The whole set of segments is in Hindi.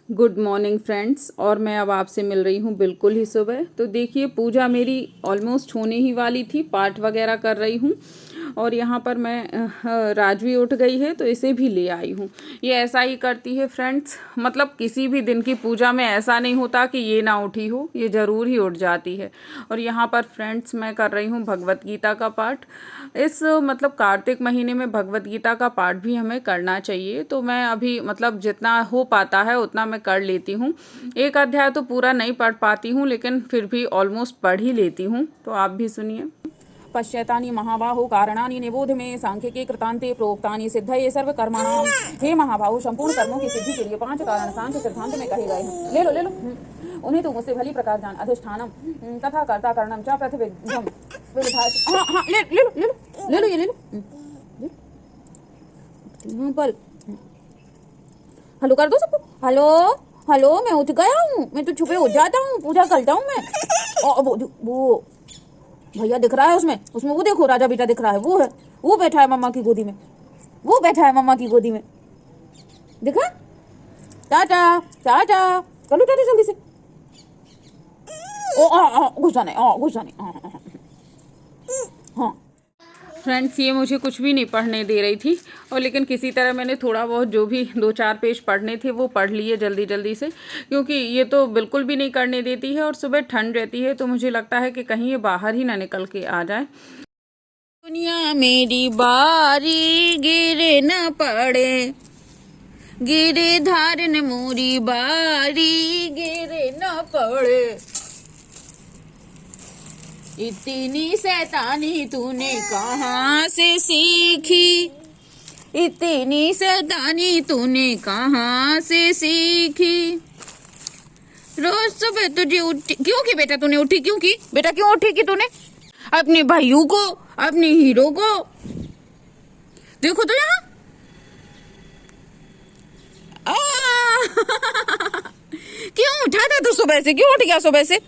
Good morning friends. और मैं अब आपसे मिल रही हूँ बिल्कुल ही सुबह। तो देखिए पूजा मेरी ऑलमोस्ट होने ही वाली थी, पाठ वगैरह कर रही हूँ और यहाँ पर मैं राजवी उठ गई है तो इसे भी ले आई हूँ। ये ऐसा ही करती है फ्रेंड्स, मतलब किसी भी दिन की पूजा में ऐसा नहीं होता कि ये ना उठी हो, ये ज़रूर ही उठ जाती है। और यहाँ पर फ्रेंड्स मैं कर रही हूँ भगवत गीता का पाठ। इस मतलब कार्तिक महीने में भगवत गीता का पाठ भी हमें करना चाहिए। तो मैं अभी मतलब जितना हो पाता है उतना मैं कर लेती हूँ। एक अध्याय तो पूरा नहीं पढ़ पाती हूँ लेकिन फिर भी ऑलमोस्ट पढ़ ही लेती हूँ। तो आप भी सुनिए। पश्यतानि महाबाहो कारणानि निबोध में सांख्यिके कृतांते प्रोक्तानि सिद्धये सर्व कर्मणां। हे महाबाहो, संपूर्ण कर्मों की सिद्धि के लिए 5 कारण सांख्य सिद्धांत में कहे गए हैं। ले लो उन्हें तू मुझसे भली प्रकार जान। अधिष्ठानम तथा कर्ता करणम च प्रतिविधम विविधाय। हाँ ले लो ये बल। हेलो कर दो सबको। हेलो मैं उठ गया हूँ। मैं तो छुपे हो जाता हूँ, पूजा करता हूँ मैं। वो भैया दिख रहा है उसमें वो देखो, राजा बेटा दिख रहा है। वो बैठा है मम्मा की गोदी में। दिखा? टाटा चलो टाटा जल्दी से। गुस्सा नहीं। हाँ फ्रेंड्स, ये मुझे कुछ भी नहीं पढ़ने दे रही थी और लेकिन किसी तरह मैंने थोड़ा बहुत जो भी 2-4 पेज पढ़ने थे वो पढ़ लिए जल्दी से, क्योंकि ये तो बिल्कुल भी नहीं करने देती है और सुबह ठंड रहती है तो मुझे लगता है कि कहीं ये बाहर ही ना निकल के आ जाए। दुनिया मेरी बारी गिरे न पड़े, गिरे धारन मोरी बारी गिरे न पड़े। इतनी शैतानी तूने कहाँ से सीखी, इतनी शैतानी तूने कहाँ से सीखी। रोज सुबह तुझे उठी क्यों की बेटा, तूने उठी क्यों की बेटा, क्यों उठी की तूने? अपने भाइयों को, अपने हीरो को देखो तो यहाँ। क्यों उठा था तू सुबह से, क्यों उठ गया सुबह से?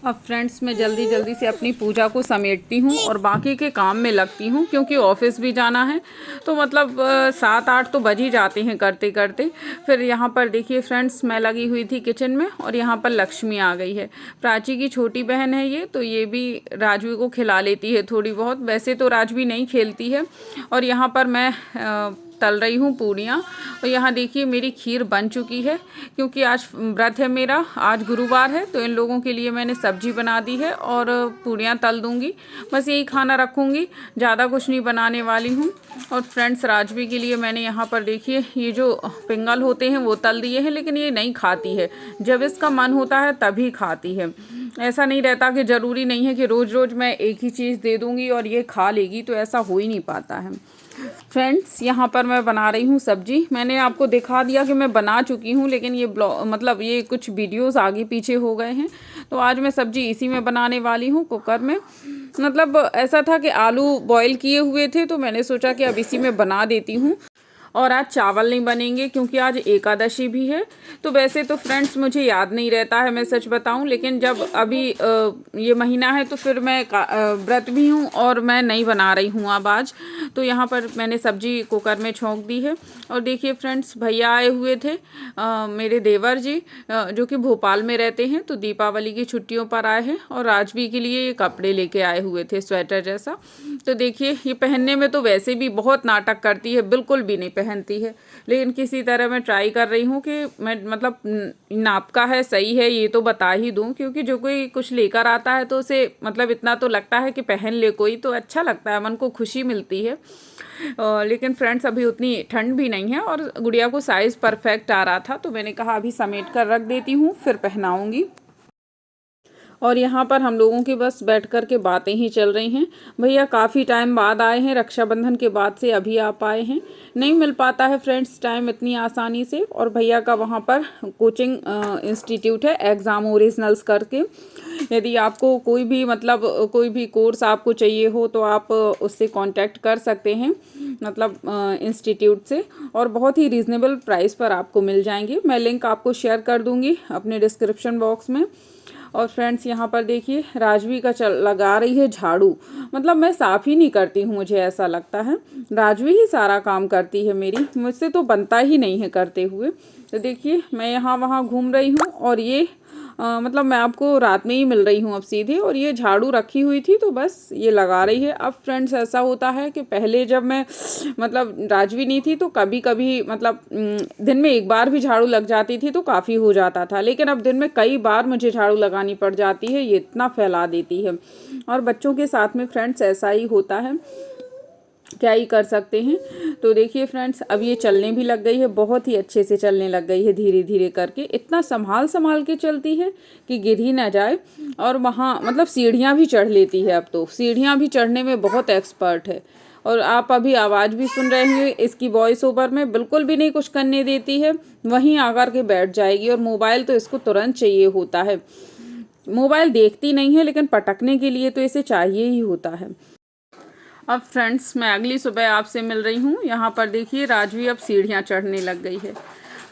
अब फ्रेंड्स मैं जल्दी से अपनी पूजा को समेटती हूँ और बाकी के काम में लगती हूँ, क्योंकि ऑफिस भी जाना है। तो मतलब 7-8 तो बज ही जाते हैं करते करते। फिर यहाँ पर देखिए फ्रेंड्स, मैं लगी हुई थी किचन में और यहाँ पर लक्ष्मी आ गई है। प्राची की छोटी बहन है ये, तो ये भी राजवी को खिला लेती है थोड़ी बहुत। वैसे तो राजवी नहीं खेलती है। और यहाँ पर मैं तल रही हूँ पूड़ियाँ। और यहाँ देखिए मेरी खीर बन चुकी है, क्योंकि आज व्रत है मेरा, आज गुरुवार है। तो इन लोगों के लिए मैंने सब्जी बना दी है और पूड़ियाँ तल दूँगी। बस यही खाना रखूँगी, ज़्यादा कुछ नहीं बनाने वाली हूँ। और फ्रेंड्स राजवी के लिए मैंने यहाँ पर देखिए ये जो पिंगल होते हैं वो तल दिए हैं, लेकिन ये नहीं खाती है। जब इसका मन होता है तभी खाती है। ऐसा नहीं रहता कि ज़रूरी नहीं है कि रोज़ मैं एक ही चीज़ दे दूँगी और ये खा लेगी, तो ऐसा हो ही नहीं पाता है। फ्रेंड्स यहाँ पर मैं बना रही हूँ सब्जी। मैंने आपको दिखा दिया कि मैं बना चुकी हूँ, लेकिन ये मतलब ये कुछ वीडियोस आगे पीछे हो गए हैं। तो आज मैं सब्जी इसी में बनाने वाली हूँ, कुकर में। मतलब ऐसा था कि आलू बॉईल किए हुए थे तो मैंने सोचा कि अब इसी में बना देती हूँ। और आज चावल नहीं बनेंगे क्योंकि आज एकादशी भी है। तो वैसे तो फ्रेंड्स मुझे याद नहीं रहता है, मैं सच बताऊं, लेकिन जब अभी ये महीना है तो फिर मैं व्रत भी हूँ और मैं नहीं बना रही हूँ अब आज। तो यहाँ पर मैंने सब्जी कुकर में छोंक दी है। और देखिए फ्रेंड्स, भैया आए हुए थे, मेरे देवर जी, जो कि भोपाल में रहते हैं, तो दीपावली की छुट्टियों पर आए हैं और राजवी के लिए ये कपड़े लेके आए हुए थे, स्वेटर जैसा। तो देखिए ये पहनने में तो वैसे भी बहुत नाटक करती है, बिल्कुल भी नहीं पहनती है, लेकिन किसी तरह मैं ट्राई कर रही हूँ कि मैं मतलब नाप का है, सही है ये तो बता ही दूँ, क्योंकि जो कोई कुछ लेकर आता है तो उसे मतलब इतना तो लगता है कि पहन ले कोई, तो अच्छा लगता है, मन को खुशी मिलती है। लेकिन फ्रेंड्स अभी उतनी ठंड भी नहीं है और गुड़िया को साइज़ परफेक्ट आ रहा था, तो मैंने कहा अभी समेट कर रख देती हूँ, फिर पहनाऊँगी। और यहाँ पर हम लोगों की बस बैठ कर के बातें ही चल रही हैं। भैया काफ़ी टाइम बाद आए हैं, रक्षाबंधन के बाद से अभी आप आए हैं। नहीं मिल पाता है फ्रेंड्स टाइम इतनी आसानी से। और भैया का वहाँ पर कोचिंग इंस्टीट्यूट है, एग्ज़ाम ओरिजिनल्स करके। यदि आपको कोई भी मतलब कोई भी कोर्स आपको चाहिए हो तो आप उससे कांटेक्ट कर सकते हैं, मतलब इंस्टीट्यूट से, और बहुत ही रीज़नेबल प्राइस पर आपको मिल जाएंगे। मैं लिंक आपको शेयर कर दूँगी अपने डिस्क्रिप्शन बॉक्स में। और फ्रेंड्स यहाँ पर देखिए राजवी का लगा रही है झाड़ू। मतलब मैं साफ़ ही नहीं करती हूँ, मुझे ऐसा लगता है राजवी ही सारा काम करती है मेरी, मुझसे तो बनता ही नहीं है करते हुए। तो देखिए मैं यहाँ वहाँ घूम रही हूँ और ये मतलब मैं आपको रात में ही मिल रही हूँ अब सीधे, और ये झाड़ू रखी हुई थी तो बस ये लगा रही है। अब फ्रेंड्स ऐसा होता है कि पहले जब मैं मतलब राजवी नहीं थी तो कभी कभी मतलब दिन में एक बार भी झाड़ू लग जाती थी तो काफ़ी हो जाता था, लेकिन अब दिन में कई बार मुझे झाड़ू लगानी पड़ जाती है, ये इतना फैला देती है। और बच्चों के साथ में फ्रेंड्स ऐसा ही होता है, क्या ही कर सकते हैं। तो देखिए फ्रेंड्स अब ये चलने भी लग गई है, बहुत ही अच्छे से चलने लग गई है, धीरे धीरे करके। इतना संभाल संभाल के चलती है कि गिर ही ना जाए। और वहाँ मतलब सीढ़ियाँ भी चढ़ लेती है, अब तो सीढ़ियाँ भी चढ़ने में बहुत एक्सपर्ट है। और आप अभी आवाज़ भी सुन रहे हैं इसकी वॉइस ओवर में, बिल्कुल भी नहीं कुछ करने देती है, वहीं आकर के बैठ जाएगी। और मोबाइल तो इसको तुरंत चाहिए होता है, मोबाइल देखती नहीं है लेकिन पटकने के लिए तो इसे चाहिए ही होता है। अब फ्रेंड्स मैं अगली सुबह आपसे मिल रही हूँ। यहाँ पर देखिए राजवी अब सीढ़ियाँ चढ़ने लग गई है।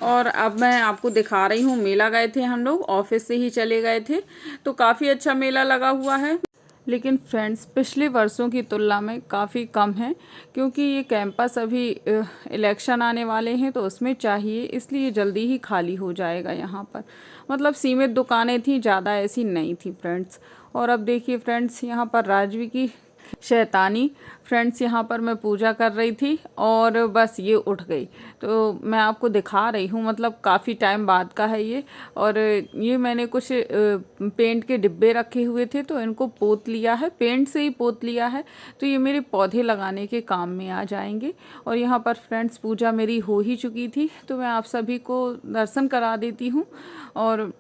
और अब मैं आपको दिखा रही हूँ, मेला गए थे हम लोग, ऑफिस से ही चले गए थे, तो काफ़ी अच्छा मेला लगा हुआ है। लेकिन फ्रेंड्स पिछले वर्षों की तुलना में काफ़ी कम है, क्योंकि ये कैंपस अभी इलेक्शन आने वाले हैं तो उसमें चाहिए, इसलिए जल्दी ही खाली हो जाएगा यहाँ पर। मतलब सीमित दुकानें थी, ज़्यादा ऐसी नहीं थी फ्रेंड्स। और अब देखिए फ्रेंड्स यहाँ पर राजवी की शैतानी। फ्रेंड्स यहाँ पर मैं पूजा कर रही थी और बस ये उठ गई, तो मैं आपको दिखा रही हूँ, मतलब काफ़ी टाइम बाद का है ये। और ये मैंने कुछ पेंट के डिब्बे रखे हुए थे तो इनको पोत लिया है, पेंट से ही पोत लिया है, तो ये मेरे पौधे लगाने के काम में आ जाएंगे। और यहाँ पर फ्रेंड्स पूजा मेरी हो ही चुकी थी, तो मैं आप सभी को दर्शन करा देती हूँ। और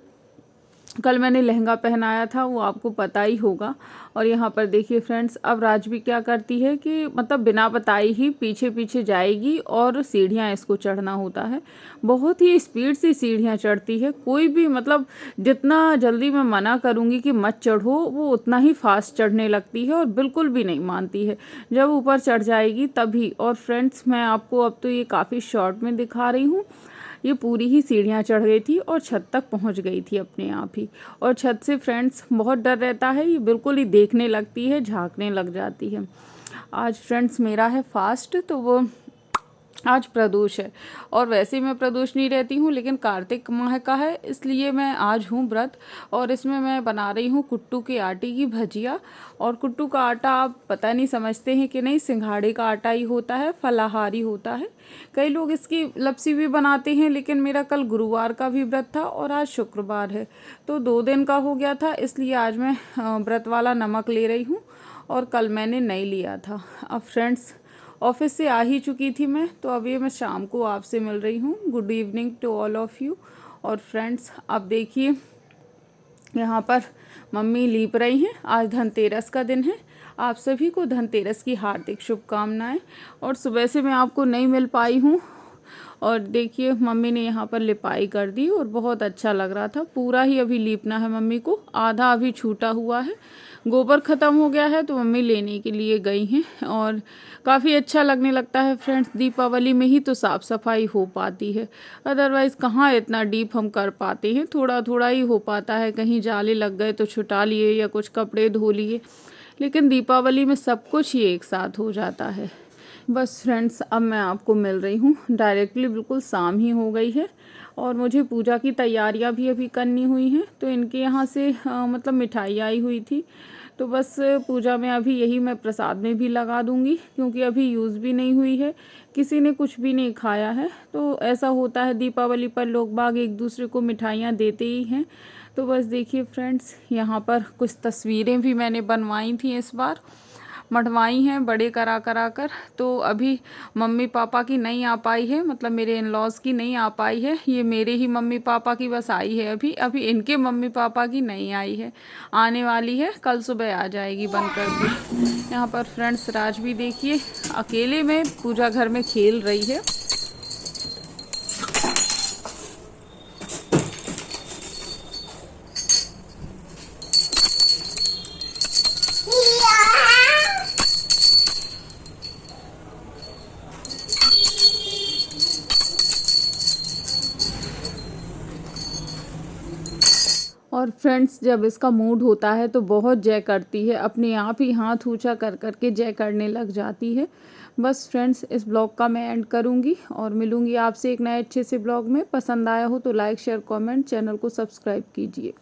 कल मैंने लहंगा पहनाया था, वो आपको पता ही होगा। और यहाँ पर देखिए फ्रेंड्स अब राजवी क्या करती है कि मतलब बिना बताए ही पीछे पीछे जाएगी और सीढ़ियाँ इसको चढ़ना होता है। बहुत ही स्पीड से सीढ़ियाँ चढ़ती है, कोई भी मतलब जितना जल्दी मैं मना करूँगी कि मत चढ़ो वो उतना ही फास्ट चढ़ने लगती है और बिल्कुल भी नहीं मानती है। जब ऊपर चढ़ जाएगी तभी। और फ्रेंड्स मैं आपको अब तो ये काफ़ी शॉर्ट में दिखा रही हूँ, ये पूरी ही सीढ़ियाँ चढ़ गई थी और छत तक पहुँच गई थी अपने आप ही। और छत से फ्रेंड्स बहुत डर रहता है, ये बिल्कुल ही देखने लगती है, झांकने लग जाती है। आज फ्रेंड्स मेरा है फास्ट, तो वो आज प्रदोष है। और वैसे मैं प्रदोष नहीं रहती हूँ, लेकिन कार्तिक माह का है इसलिए मैं आज हूँ व्रत। और इसमें मैं बना रही हूँ कुट्टू के आटे की भजिया। और कुट्टू का आटा आप पता नहीं समझते हैं कि नहीं, सिंघाड़े का आटा ही होता है, फलाहारी होता है। कई लोग इसकी लपसी भी बनाते हैं, लेकिन मेरा कल गुरुवार का भी व्रत था और आज शुक्रवार है, तो 2 दिन का हो गया था, इसलिए आज मैं व्रत वाला नमक ले रही हूँ और कल मैंने नहीं लिया था। अब फ्रेंड्स ऑफिस से आ ही चुकी थी मैं, तो अभी मैं शाम को आपसे मिल रही हूँ। Good evening to all of you. और फ्रेंड्स अब देखिए यहाँ पर मम्मी लीप रही हैं, आज धनतेरस का दिन है। आप सभी को धनतेरस की हार्दिक शुभकामनाएं। और सुबह से मैं आपको नहीं मिल पाई हूँ, और देखिए मम्मी ने यहाँ पर लिपाई कर दी और बहुत अच्छा लग रहा था। पूरा ही अभी लीपना है मम्मी को, आधा अभी छूटा हुआ है। गोबर ख़त्म हो गया है तो मम्मी लेने के लिए गई हैं। और काफ़ी अच्छा लगने लगता है फ्रेंड्स, दीपावली में ही तो साफ़ सफाई हो पाती है, अदरवाइज़ कहाँ इतना डीप हम कर पाते हैं, थोड़ा थोड़ा ही हो पाता है। कहीं जाले लग गए तो छुटा लिए या कुछ कपड़े धो लिए, लेकिन दीपावली में सब कुछ ही एक साथ हो जाता है। बस फ्रेंड्स अब मैं आपको मिल रही हूँ डायरेक्टली, बिल्कुल शाम ही हो गई है और मुझे पूजा की तैयारियाँ भी अभी करनी हुई हैं। तो इनके यहाँ से मतलब मिठाई आई हुई थी, तो बस पूजा में अभी यही मैं प्रसाद में भी लगा दूंगी, क्योंकि अभी यूज़ भी नहीं हुई है, किसी ने कुछ भी नहीं खाया है। तो ऐसा होता है दीपावली पर लोग बाग एक दूसरे को मिठाइयाँ देते ही हैं। तो बस देखिए फ्रेंड्स यहाँ पर कुछ तस्वीरें भी मैंने बनवाई थी, इस बार मढ़वाई हैं बड़े करा कर। तो अभी मम्मी पापा की नहीं आ पाई है, मतलब मेरे इन लॉज़ की नहीं आ पाई है, ये मेरे ही मम्मी पापा की बस आई है। अभी इनके मम्मी पापा की नहीं आई है, आने वाली है, कल सुबह आ जाएगी बन कर के। यहाँ पर फ्रेंड्स राजवी देखिए अकेले में पूजा घर में खेल रही है। और और फ्रेंड्स जब इसका मूड होता है तो बहुत जय करती है, अपने आप ही हाथ ऊंचा कर कर के जय करने लग जाती है। बस फ्रेंड्स इस ब्लॉग का मैं एंड करूँगी और मिलूँगी आपसे एक नए अच्छे से ब्लॉग में। पसंद आया हो तो लाइक शेयर कमेंट, चैनल को सब्सक्राइब कीजिए।